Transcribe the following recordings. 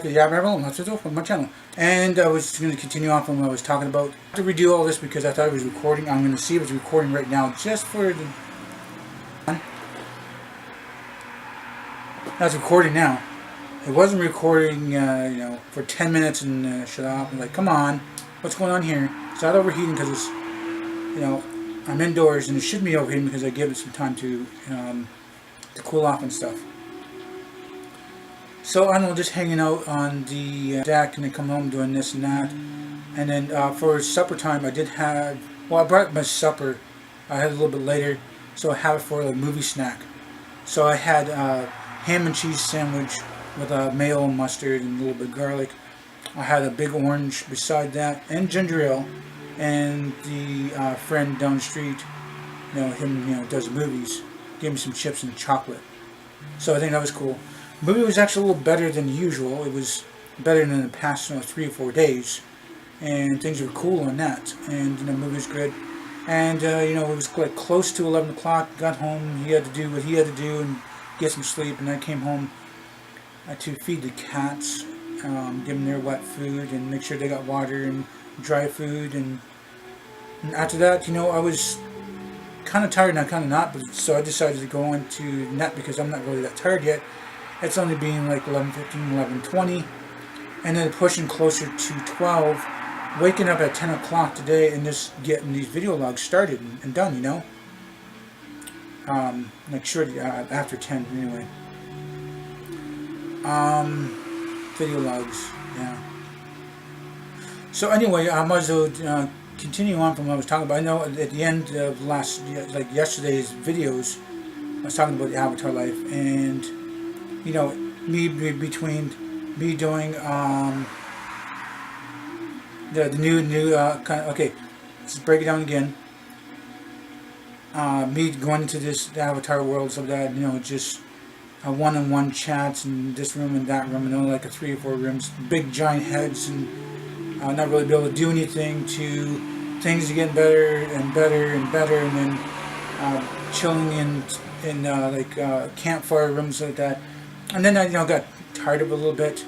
back to the Aboriginal LostPhoenixWolf on my channel. And I was going to continue on from what I was talking about. I have to redo all this because I thought it was recording. I'm going to see if it's recording right now just for the... That's recording now. It wasn't recording, for 10 minutes and shut off. I'm like, come on, what's going on here? It's not overheating because it's, I'm indoors and it shouldn't be overheating because I give it some time to cool off and stuff. So I don't know, just hanging out on the deck and then come home doing this and that. And then for supper time I did have, well, I brought my supper. I had it a little bit later, so I have it for a movie snack. So I had ham and cheese sandwich with mayo and mustard and a little bit of garlic. I had a big orange beside that and ginger ale. And the friend down the street, him, does movies, gave me some chips and chocolate. So I think that was cool. The movie was actually a little better than usual. It was better than the past 3 or 4 days, and things were cool on that. And the movie was good. And it was like close to 11 o'clock. Got home. He had to do what he had to do and get some sleep. And I came home to feed the cats, give them their wet food and make sure they got water and dry food. And after that, I was kind of tired and kind of not. But so I decided to go into nap because I'm not really that tired yet. It's only being like 11:15, 11:20, and then pushing closer to 12. Waking up at 10 o'clock today and just getting these video logs started and done, like shortly after 10 anyway. Video logs, yeah. So anyway, I might as well continue on from what I was talking about. I know at the end of yesterday's videos, I was talking about the avatar life and. Between me doing the new kind of, okay, let's break it down again. Me going into this avatar world, so that just one-on-one chats in this room and that room, and only like 3 or 4 rooms, big giant heads, and not really be able to do anything, to things getting better and better and better, and then chilling in campfire rooms like that. And then I got tired of it a little bit,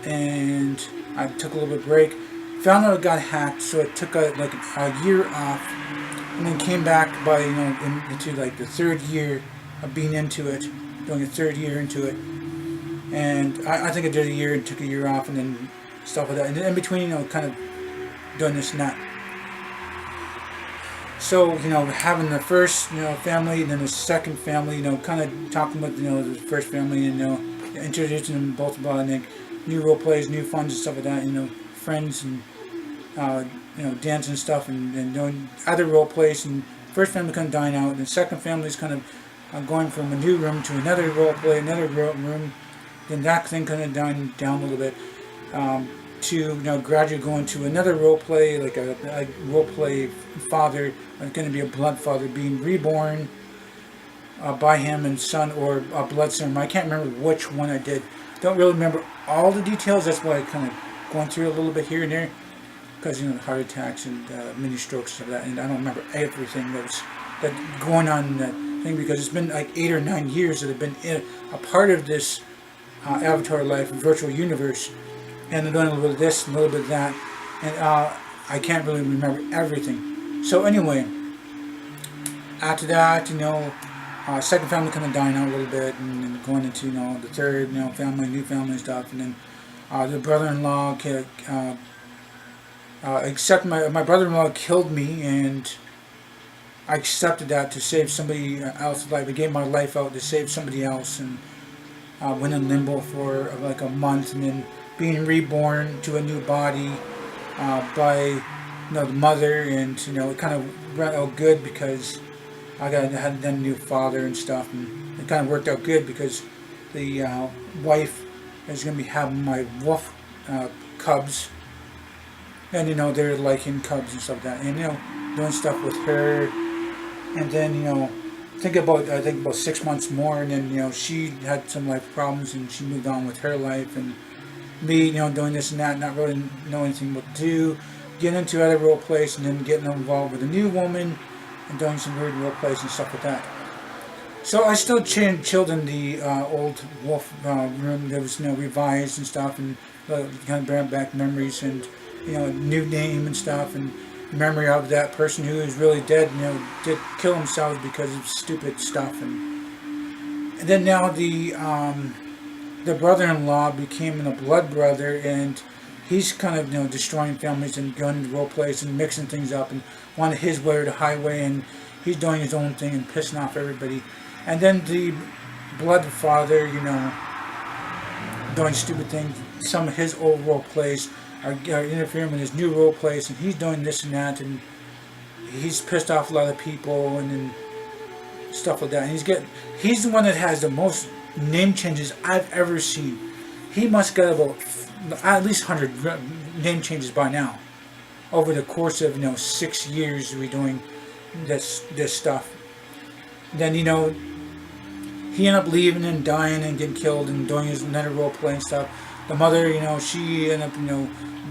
and I took a little bit of break. Found out it got hacked, so it took a year off, and then came back by into like the 3rd year of being into it, doing a 3rd year into it. And I think I did a year and took a year off, and then stuff like that. And then in between, kind of doing this and that. So, having the first, family, and then the second family, kind of talking with, the first family, and, introducing them both about, and new role plays, new funds and stuff like that, friends, and, dance and stuff, and doing other role plays, and first family kind of dying out, and the second family is kind of going from a new room to another role play, another room, then that thing kind of dying down a little bit, to gradually going to another role play, like a role play father, going to be a blood father, being reborn by him and son, or a blood son. I can't remember which one I did. Don't really remember all the details. That's why I kind of going through a little bit here and there, because heart attacks and mini strokes and stuff like that, and I don't remember everything that's going on in that thing, because it's been like 8 or 9 years that I've been a part of this avatar life virtual universe. And I'm doing a little bit of this, and a little bit of that, and I can't really remember everything. So anyway, after that, second family kind of dying out a little bit, and then going into the third, family, new family stuff, and then the brother-in-law, except my brother-in-law killed me, and I accepted that to save somebody else's life. I gave my life out to save somebody else, and went in limbo for like a month, and then being reborn to a new body by the mother, and it kind of went out good because I had then a new father and stuff, and it kind of worked out good because the wife is going to be having my wolf cubs, and they're liking cubs and stuff like that, and doing stuff with her, and then I think about 6 months more, and then she had some life problems, and she moved on with her life, and me, doing this and that, not really knowing anything what to do, getting into other role plays, and then getting involved with a new woman, and doing some weird role plays and stuff like that. So I still chilled in the old wolf room. There was revised and stuff, and kind of brought back memories and new name and stuff, and memory of that person who is really dead. Did kill themselves because of stupid stuff, and then now the brother-in-law became a blood brother, and he's kind of destroying families and going to role plays and mixing things up and wanted his way or the highway, and he's doing his own thing and pissing off everybody. And then the blood father, doing stupid things. Some of his old role plays are interfering with his new role plays, and he's doing this and that, and he's pissed off a lot of people and stuff like that. And he's the one that has the most name changes I've ever seen. He must get about at least 100 name changes by now over the course of 6 years redoing this stuff. Then he ended up leaving and dying and getting killed and doing his another role playing stuff. The mother, she ended up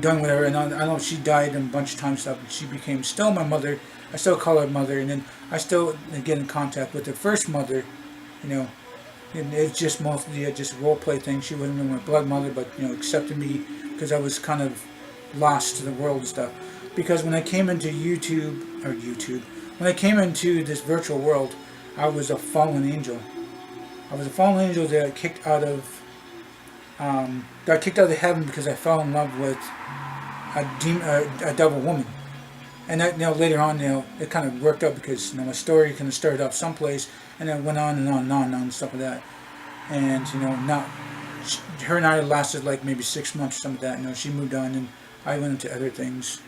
doing whatever, and I know she died a bunch of times stuff, but she became still my mother. I still call her mother, and then I still get in contact with the first mother, and it's just mostly just a role play thing. She wasn't really my blood mother, but accepted me because I was kind of lost to the world and stuff. Because when I came into when I came into this virtual world, I was a fallen angel. I was a fallen angel that got kicked out of heaven because I fell in love with a devil woman. And that later on it kind of worked out because my story kind of started off someplace and then went on and on and on and on and stuff like that. And her and I lasted like maybe 6 months or something like that. She moved on and I went into other things.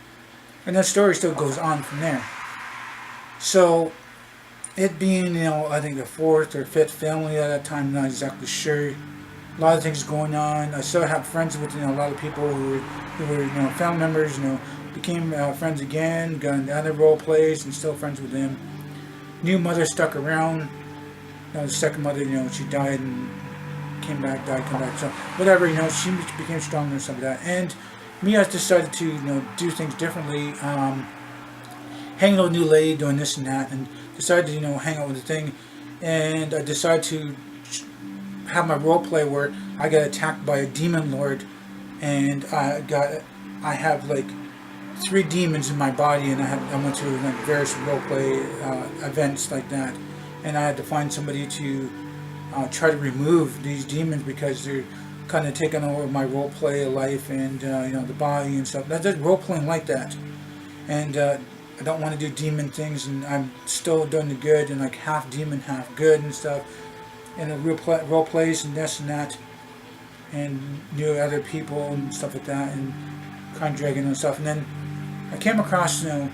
And that story still goes on from there. So it being, I think the fourth or fifth family at that time, not exactly sure. A lot of things going on. I still have friends with, a lot of people who were family members, became friends again, got into other role plays, and still friends with them. New mother stuck around. The second mother, she died and came back, died, come back. So whatever, she became stronger and stuff like that. And me, I decided to, do things differently. Hanging out with a new lady, doing this and that, and decided to hang out with the thing, and I decided to have my role play where I got attacked by a demon lord, and I have like 3 demons in my body, and I went through like various role play events like that, and I had to find somebody to try to remove these demons because they're kind of taking over my role play life and the body and stuff. That's role playing like that, and I don't want to do demon things, and I'm still doing the good and like half demon, half good and stuff, and the role plays and this and that, and other people and stuff like that, and Crime Dragon and stuff. And then I came across a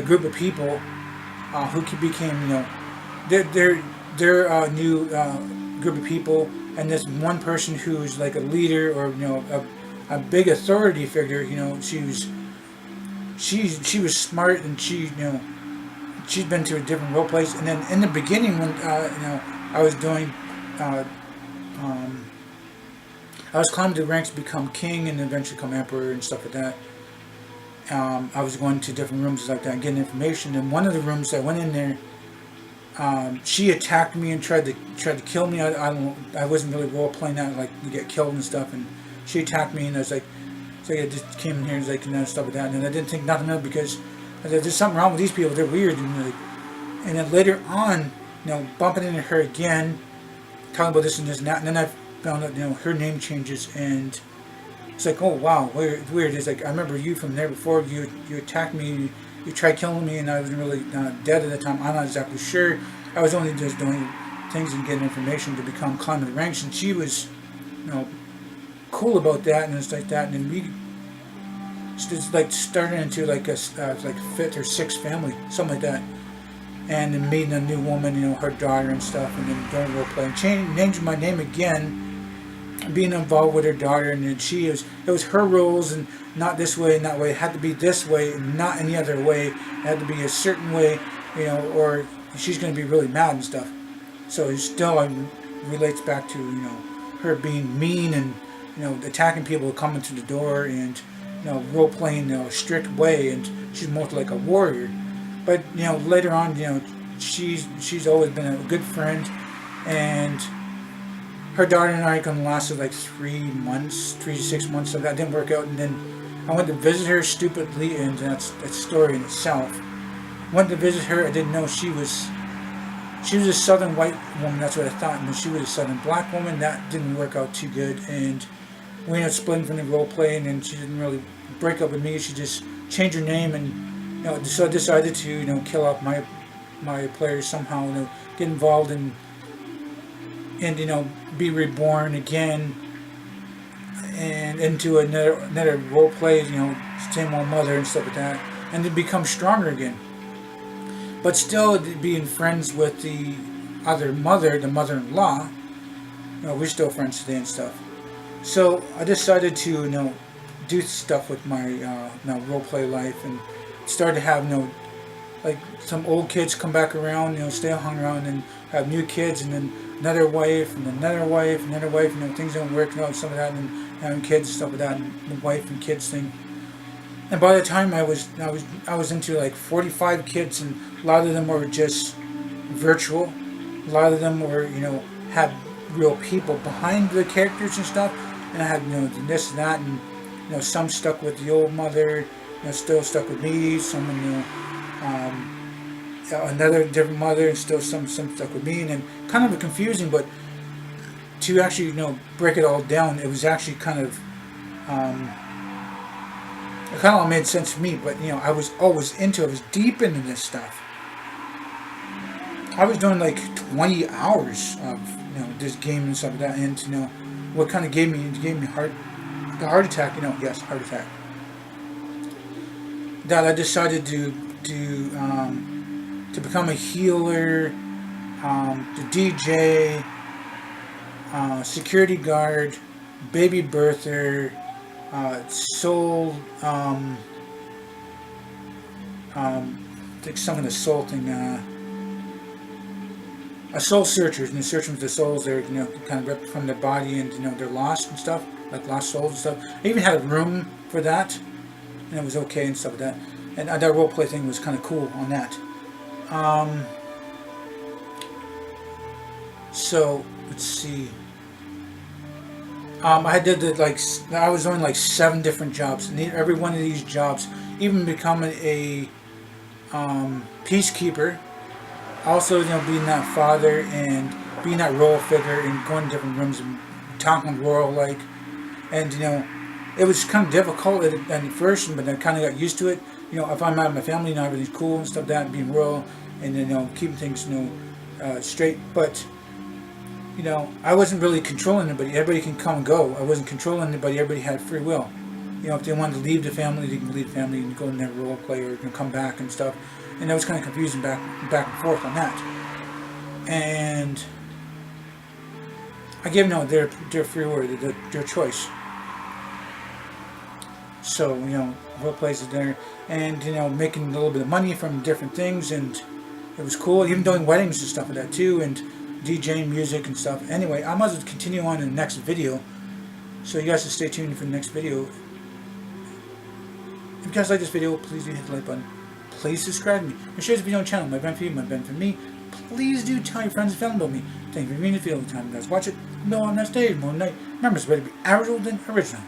group of people who became they're new group of people, and this one person who's like a leader or a big authority figure. She was smart, and she'd been to a different role plays. And then in the beginning when I was doing I was climbing the ranks to become king and eventually become emperor and stuff like that. I was going to different rooms like that and getting information. And one of the rooms I went in there, she attacked me and tried to kill me. I wasn't really role playing that, like you get killed and stuff. And she attacked me, and I was like, so I just came in here and like stuff like that. And then I didn't think nothing of it because I said, there's something wrong with these people. They're weird. And then later on, bumping into her again, talking about this and this and that. And then I found out, her name changes, and it's like, oh wow, weird. It's like, I remember you from there before. You attacked me. You tried killing me, and I wasn't really dead at the time. I'm not exactly sure. I was only just doing things and getting information to become climbing the ranks, and she was, cool about that, and it's like that. And then we just like started into like a like 5th or 6th family, something like that. And then meeting a new woman, her daughter and stuff, and then doing role play and changing my name again, being involved with her daughter, and then it was her rules, and not this way and that way. It had to be this way and not any other way. It had to be a certain way, or she's going to be really mad and stuff. So it still relates back to her being mean and attacking people coming to the door, and role playing a strict way, and she's more like a warrior. But later on, she's always been a good friend, and her daughter and I kind of lasted like 3 to 6 months, so that didn't work out. And then I went to visit her stupidly, and that's a story in itself. Went to visit her. I didn't know she was a southern white woman. That's what I thought. And she was a southern black woman. That didn't work out too good, and we ended up splitting from the role play. And then she didn't really break up with me. She just changed her name, and so I decided to kill off my players somehow. Get involved and be reborn again, and into another role play. Same old mother and stuff like that, and to become stronger again. But still being friends with the other mother, the mother-in-law. We're still friends today and stuff. So I decided to do stuff with my role play life, and started to have like some old kids come back around, stay hung around, and have new kids, and then another wife, and another wife, and another wife. Things don't work out, some of that, and having kids and stuff like that, and the wife and kids thing. And by the time I was into like 45 kids, and a lot of them were just virtual. A lot of them were had real people behind the characters and stuff. And I had this and that, and some stuck with the old mother, still stuck with me. Some another different mother, and still some stuck with me. And then kind of confusing, but to actually break it all down, it was actually kind of it kind of all made sense to me. But I was always into it. I was deep into this stuff. I was doing like 20 hours of this game and stuff like that. And what kind of gave me the heart attack. Yes, heart attack. That I decided to become a healer, to DJ, security guard, baby birther, soul, like some of the soul thing, a soul searchers, and the searching for the souls. They're kind of ripped from their body, and they're lost and stuff, like lost souls and stuff. I even had a room for that, and it was okay and stuff like that. And that role play thing was kind of cool on that. So let's see. I was doing like 7 different jobs, and every one of these jobs, even becoming a peacekeeper, also being that father and being that role figure, and going to different rooms and talking royal like, and it was kind of difficult at first, but I kind of got used to it. If I'm out of my family, everything's cool and stuff like that, being royal, and then keeping things straight. But I wasn't really controlling anybody. Everybody can come and go. I wasn't controlling anybody. Everybody had free will. If they wanted to leave the family, they can leave the family and go in their role play, or come back and stuff. And that was kind of confusing back and forth on that. And I gave them their free will, their choice. So role plays there, and making a little bit of money from different things, and it was cool. Even doing weddings and stuff like that too, and DJing music and stuff. Anyway, I might as well continue on in the next video, so you guys should stay tuned for the next video. If you guys like this video, please do hit the like button. Please subscribe to me. And share this video on the channel. My benefit for you, my benefit for me. Please do tell your friends and family about me. Thank you for being here. The time you guys watch it. No, on next day, more night. Remember, it's better to be Aboriginal than original.